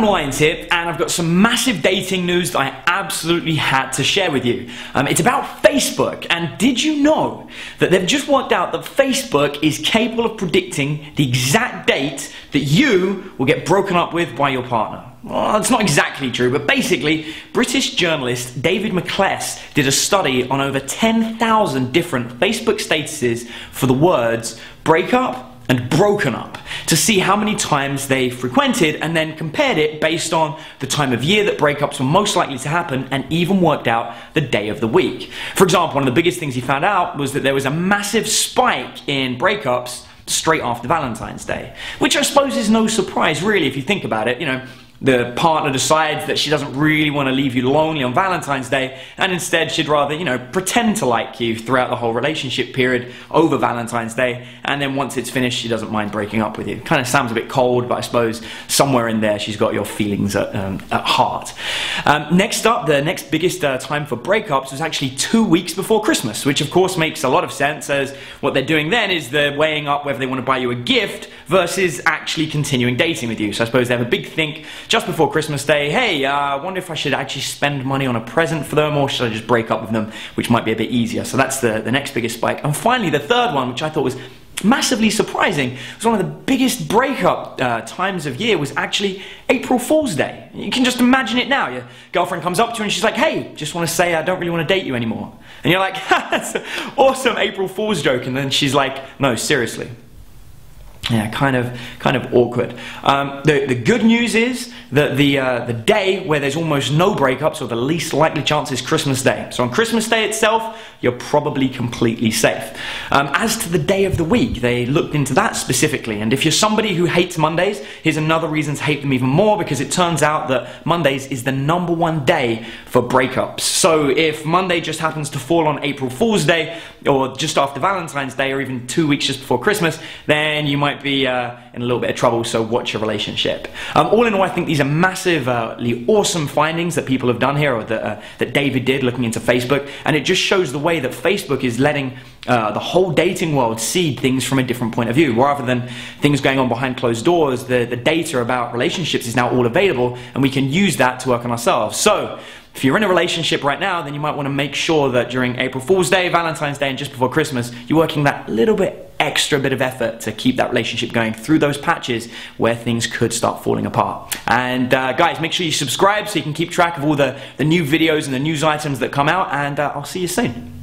Lyons here, and I've got some massive dating news that I absolutely had to share with you. It's about Facebook, and did you know that they've just worked out that Facebook is capable of predicting the exact date that you will get broken up with by your partner? Well, it's not exactly true, but basically, British journalist David McCless did a study on over 10,000 different Facebook statuses for the words break up and broken up to see how many times they frequented, and then compared it based on the time of year that breakups were most likely to happen, and even worked out the day of the week. For example, one of the biggest things he found out was that there was a massive spike in breakups straight after Valentine's Day, which I suppose is no surprise really if you think about it. You know, the partner decides that she doesn't really want to leave you lonely on Valentine's Day, and instead she'd rather, you know, pretend to like you throughout the whole relationship period over Valentine's Day, and then once it's finished she doesn't mind breaking up with you. Kind of sounds a bit cold, but I suppose somewhere in there she's got your feelings at heart. Next up, the next biggest time for breakups was actually 2 weeks before Christmas, which of course makes a lot of sense, as what they're doing then is they're weighing up whether they want to buy you a gift versus actually continuing dating with you. So I suppose they have a big think just before Christmas Day, hey, I wonder if I should actually spend money on a present for them, or should I just break up with them, which might be a bit easier. So that's the next biggest spike. And finally, the third one, which I thought was massively surprising, was one of the biggest breakup times of year, was actually April Fool's Day. You can just imagine it now. Your girlfriend comes up to you and she's like, hey, just want to say I don't really want to date you anymore. And you're like, that's an awesome April Fool's joke. And then she's like, no, seriously. Yeah, kind of awkward. The good news is that the day where there's almost no breakups, or the least likely chance, is Christmas Day. So on Christmas Day itself, you're probably completely safe. As to the day of the week, they looked into that specifically, and if you're somebody who hates Mondays, here's another reason to hate them even more, because it turns out that Mondays is the #1 day for breakups. So if Monday just happens to fall on April Fool's Day, or just after Valentine's Day, or even 2 weeks just before Christmas, then you might be in a little bit of trouble, so watch your relationship. All in all, I think these are massively awesome findings that people have done here, or that David did looking into Facebook, and it just shows the way that Facebook is letting the whole dating world see things from a different point of view. Rather than things going on behind closed doors, the data about relationships is now all available, and we can use that to work on ourselves. So if you're in a relationship right now, then you might want to make sure that during April Fool's Day, Valentine's Day, and just before Christmas, you're working that little bit extra bit of effort to keep that relationship going through those patches where things could start falling apart. And guys, make sure you subscribe so you can keep track of all the new videos and the news items that come out, and I'll see you soon.